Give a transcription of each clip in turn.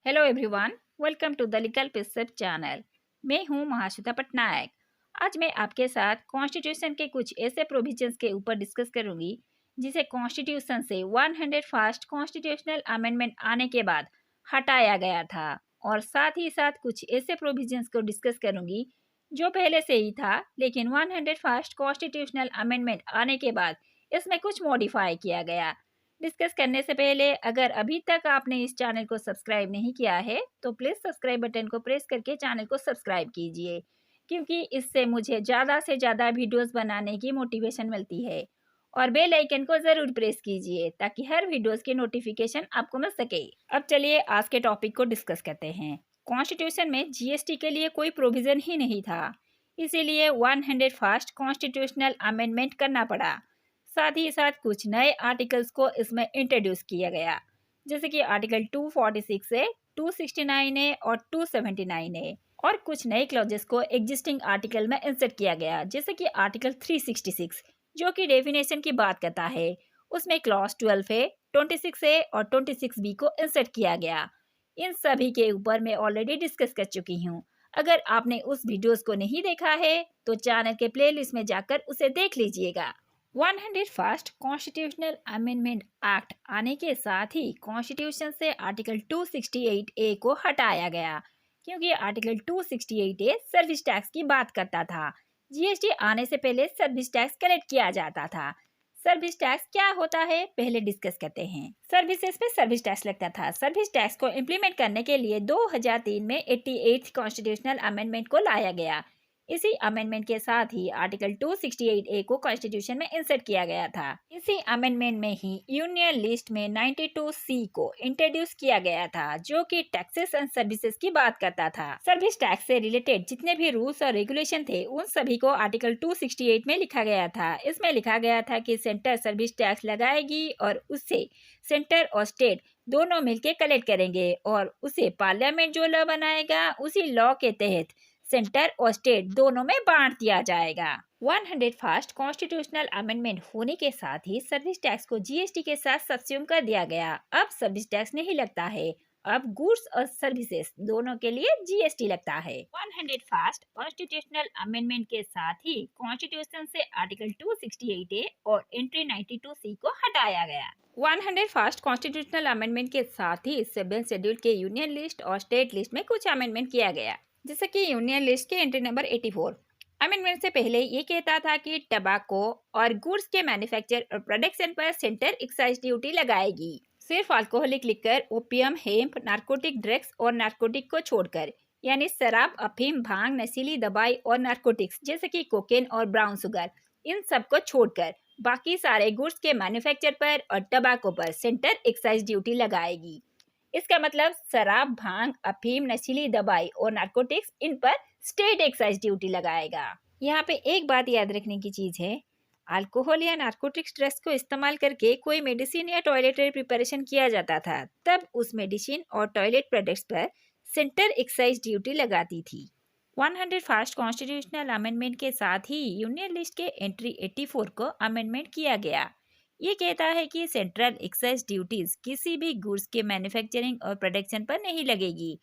Hello everyone, welcome to the legal precept channel. मैं हूं महाश्वेता पटनायक। आज मैं आपके साथ कॉन्स्टिट्यूशन के कुछ ऐसे प्रोविजंस के ऊपर डिस्कस करूंगी जिसे कॉन्स्टिट्यूशन से 101st कॉन्स्टिट्यूशनल अमेंडमेंट आने के बाद हटाया गया था, और साथ ही साथ कुछ ऐसे प्रोविजंस को डिस्कस करूंगी जो पहले से ही था लेकिन 101st कॉन्स्टिट्यूशनल अमेंडमेंट आने के बाद इसमें कुछ मॉडिफाई किया गया। डिस्कस करने से पहले अगर अभी तक आपने इस चैनल को सब्सक्राइब नहीं किया है तो प्लीज़ सब्सक्राइब बटन को प्रेस करके चैनल को सब्सक्राइब कीजिए, क्योंकि इससे मुझे ज़्यादा से ज़्यादा वीडियोस बनाने की मोटिवेशन मिलती है। और बेल आइकन को ज़रूर प्रेस कीजिए ताकि हर वीडियोस की नोटिफिकेशन आपको मिल सके। अब चलिए आज के टॉपिक को डिस्कस करते हैं। कॉन्स्टिट्यूशन में जीएसटी के लिए कोई प्रोविज़न ही नहीं था, इसीलिए 101st कॉन्स्टिट्यूशनल अमेंडमेंट करना पड़ा। साथ ही साथ कुछ नए आर्टिकल्स को इसमें इंट्रोड्यूस किया गया, जैसे कि आर्टिकल 246 ए, 269 ए और 279 ए, और कुछ नए क्लॉजेस को एग्जिस्टिंग आर्टिकल में इंसर्ट किया गया, जैसे कि आर्टिकल 366 जो कि डेफिनेशन की बात करता है। उसमें क्लॉज 12 ए, 26 ए और 26 बी को इंसर्ट किया गया। इन सभी के ऊपर मैं ऑलरेडी डिस्कस कर चुकी हूँ। अगर आपने उस वीडियोस को नहीं देखा है तो चैनल के प्लेलिस्ट में जाकर उसे देख लीजिएगा। 101st कॉन्स्टिट्यूशनल अमेंडमेंट एक्ट आने के साथ ही कॉन्स्टिट्यूशन से आर्टिकल 268 ए को हटाया गया, क्योंकि आर्टिकल 268 ए सर्विस टैक्स की बात करता था। जीएसटी आने से पहले सर्विस टैक्स कलेक्ट किया जाता था। सर्विस टैक्स क्या होता है पहले डिस्कस करते हैं। सर्विसेज पे सर्विस टैक्स लगता था। सर्विस टैक्स को इम्प्लीमेंट करने के लिए 2003 में 88th कॉन्स्टिट्यूशनल अमेंडमेंट को लाया गया। इसी अमेंडमेंट के साथ ही आर्टिकल 268 ए को कॉन्स्टिट्यूशन में इंसर्ट किया गया था। इसी अमेंडमेंट में ही यूनियन लिस्ट में 92 सी को इंट्रोड्यूस किया गया था, जो कि टैक्सेस एंड सर्विसेज की बात करता था। सर्विस टैक्स से रिलेटेड जितने भी रूल्स और रेगुलेशन थे उन सभी को आर्टिकल 268 में लिखा गया था। इसमें लिखा गया था कि सेंटर सर्विस टैक्स लगाएगी और उससे सेंटर और स्टेट दोनों मिलकर कलेक्ट करेंगे, और उसे पार्लियामेंट जो लॉ बनाएगा उसी लॉ के तहत सेंटर और स्टेट दोनों में बांट दिया जाएगा। 101st कॉन्स्टिट्यूशनल अमेंडमेंट होने के साथ ही सर्विस टैक्स को जीएसटी के साथ सब्स्यूम कर दिया गया। अब सर्विस टैक्स नहीं लगता है, अब गुड्स और सर्विसेज दोनों के लिए जीएसटी लगता है। 101st कॉन्स्टिट्यूशनल अमेंडमेंट के साथ ही कॉन्स्टिट्यूशन से आर्टिकल 268 ए और एंट्री 92 सी को हटाया गया। 101st कॉन्स्टिट्यूशनल अमेंडमेंट के साथ ही 7 शेड्यूल के यूनियन लिस्ट और स्टेट लिस्ट में कुछ अमेंडमेंट किया गया, जैसे कि यूनियन लिस्ट के एंट्री नंबर 84। अमेंडमेंट से पहले ये कहता था कि टबैको और गुड्स के मैन्युफैक्चर और प्रोडक्शन पर सेंटर एक्साइज ड्यूटी लगाएगी, सिर्फ alcoholic liquor, opium, hemp, narcotic drugs और नार्कोटिक को छोड़कर, यानी शराब, अफीम, भांग, नशीली दवाई और नार्कोटिक्स जैसे कि कोकेन और ब्राउन शुगर, इन सब को छोड़कर बाकी सारे गुड्स के मैन्युफैक्चर पर और टबैको पर सेंटर एक्साइज ड्यूटी लगाएगी। इसका मतलब शराब, भांग, अफीम, नशीली दवाई और नार्कोटिक्स, इन पर स्टेट एक्साइज ड्यूटी लगाएगा। यहाँ पे एक बात याद रखने की चीज है, अल्कोहल या नार्कोटिक्स ड्रग्स को इस्तेमाल करके कोई मेडिसिन या टॉयलेटरी प्रिपरेशन किया जाता था, तब उस मेडिसिन और टॉयलेट प्रोडक्ट्स पर सेंटर एक्साइज ड्यूटी लगाती थी। 101st कॉन्स्टिट्यूशनल अमेंडमेंट के साथ ही यूनियन लिस्ट के एंट्री 84 को अमेंडमेंट किया गया। ये कहता है कि सेंट्रल एक्साइज ड्यूटीज किसी भी गुड्स के मैन्युफैक्चरिंग और प्रोडक्शन पर नहीं लगेगी,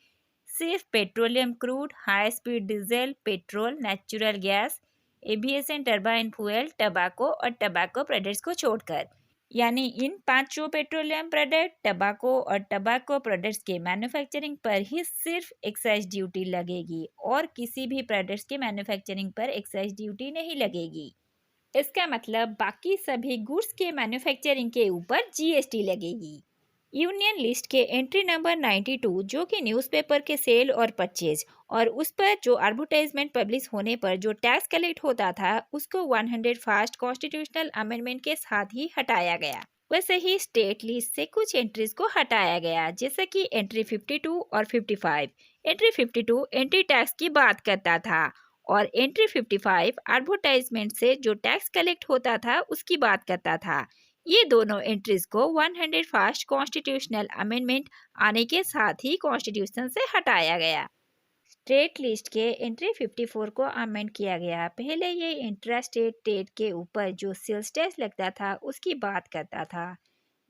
सिर्फ petroleum crude, high speed diesel, petrol, natural gas, aviation turbine fuel, tobacco और टबैको प्रोडक्ट्स को छोड़कर। यानी इन पांचों पेट्रोलियम प्रोडक्ट, टबैको और टबैको प्रोडक्ट्स के मैन्युफैक्चरिंग पर ही सिर्फ एक्साइज ड्यूटी लगेगी और किसी भी प्रोडक्ट्स के मैन्युफैक्चरिंग पर एक्साइज ड्यूटी नहीं लगेगी। इसका मतलब बाकी सभी गुड्स के मैन्युफैक्चरिंग के ऊपर जीएसटी लगेगी। यूनियन लिस्ट के एंट्री नंबर 92, जो कि न्यूज़पेपर के सेल और परचेज और उस पर जो एडवर्टाइजमेंट पब्लिश होने पर जो टैक्स कलेक्ट होता था, उसको 101st कॉन्स्टिट्यूशनल अमेंडमेंट के साथ ही हटाया गया। वैसे ही स्टेट लिस्ट से कुछ एंट्रीज को हटाया गया, जैसे कि एंट्री 52 और 55। एंट्री 52 एंट्री टैक्स की बात करता था और एंट्री 55 एडवर्टाइजमेंट से जो टैक्स कलेक्ट होता था उसकी बात करता था। ये दोनों एंट्रीज को 101st कॉन्स्टिट्यूशनल अमेंडमेंट आने के साथ ही कॉन्स्टिट्यूशन से हटाया गया। स्टेट लिस्ट के एंट्री 54 को अमेंड किया गया। पहले ये इंट्रा स्टेट टेट के ऊपर जो सेल्स टैक्स लगता था उसकी बात करता था,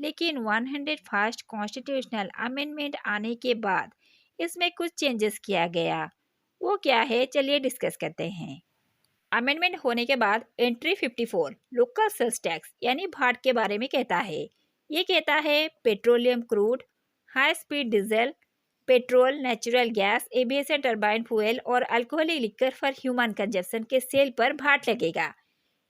लेकिन 101st कॉन्स्टिट्यूशनल अमेंडमेंट आने के बाद इसमें कुछ चेंजेस किया गया। वो क्या है, चलिए डिस्कस करते हैं। अमेंडमेंट होने के बाद एंट्री 54 लोकल सेल्स टैक्स यानी भाट के बारे में कहता है। ये कहता है petroleum crude, high speed diesel, petrol, natural gas, aviation turbine fuel और alcoholic liquor for human consumption के सेल पर भाट लगेगा।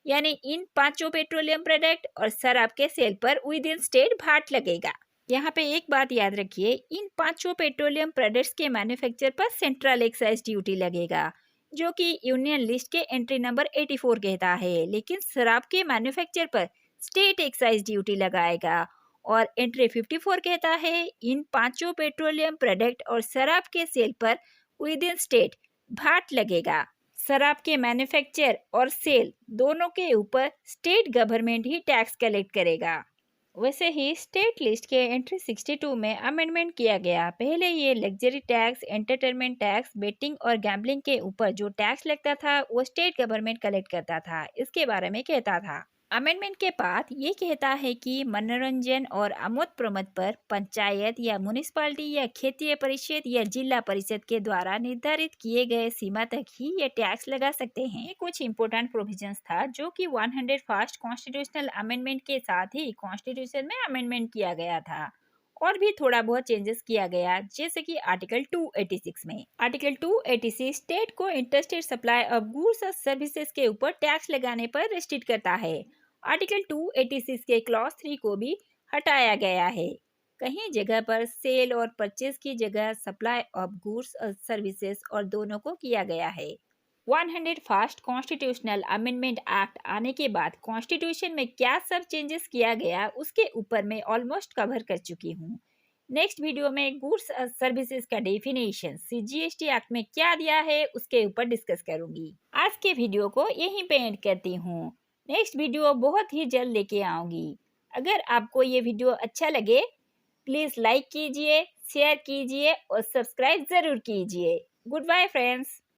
यानी इन पांचों पेट्रोलियम प्रोडक्ट और शराब के सेल पर विद इन स्टेट भाट लगेगा। यहाँ पे एक बात याद रखिए, इन पांचों पेट्रोलियम प्रोडक्ट्स के मैन्युफैक्चर पर सेंट्रल एक्साइज ड्यूटी लगेगा, जो कि यूनियन लिस्ट के एंट्री नंबर 84 कहता है। लेकिन शराब के मैन्युफैक्चर पर स्टेट एक्साइज ड्यूटी लगाएगा। और एंट्री 54 कहता है इन पांचों पेट्रोलियम प्रोडक्ट और शराब के सेल पर विद इन स्टेट भाट लगेगा। शराब के मैन्युफैक्चर और सेल दोनों के ऊपर स्टेट गवर्नमेंट ही टैक्स कलेक्ट करेगा। वैसे ही स्टेट लिस्ट के एंट्री 62 में अमेंडमेंट किया गया। पहले ये luxury tax, entertainment tax, betting और गैम्बलिंग के ऊपर जो टैक्स लगता था वो स्टेट गवर्नमेंट कलेक्ट करता था। इसके बारे में कहता था। अमेंडमेंट के बाद ये कहता है कि मनोरंजन और आमोद प्रमोद पर पंचायत या म्युनिसिपैलिटी या क्षेत्रीय परिषद या जिला परिषद के द्वारा निर्धारित किए गए सीमा तक ही ये टैक्स लगा सकते हैं। ये कुछ इम्पोर्टेंट प्रोविजंस था जो कि 101st कॉन्स्टिट्यूशनल अमेंडमेंट के साथ ही कॉन्स्टिट्यूशन में अमेंडमेंट किया गया था। और भी थोड़ा बहुत चेंजेस किया गया, जैसे कि आर्टिकल 286 में। आर्टिकल 286 स्टेट को इंटरस्टेट सप्लाई ऑफ गुड्स और सर्विसेज के ऊपर टैक्स लगाने पर रिस्ट्रिक्ट करता है। आर्टिकल 286 के क्लॉज 3 को भी हटाया गया है। कहीं जगह पर सेल और परचेज की जगह सप्लाई ऑफ गुड्स और सर्विसेज और दोनों को किया गया है। 101st कॉन्स्टिट्यूशनल अमेंडमेंट एक्ट आने के बाद कॉन्स्टिट्यूशन में क्या सब चेंजेस किया गया उसके ऊपर मैं ऑलमोस्ट कवर कर चुकी हूँ। नेक्स्ट वीडियो में गुड्स और सर्विसेज का डेफिनेशन CGST एक्ट में क्या दिया है उसके ऊपर डिस्कस करूंगी। आज के वीडियो को यहीं पे एंड करती हूँ। नेक्स्ट वीडियो बहुत ही जल्द लेके आऊंगी। अगर आपको ये वीडियो अच्छा लगे प्लीज लाइक कीजिए, शेयर कीजिए और सब्सक्राइब जरूर कीजिए। Goodbye friends.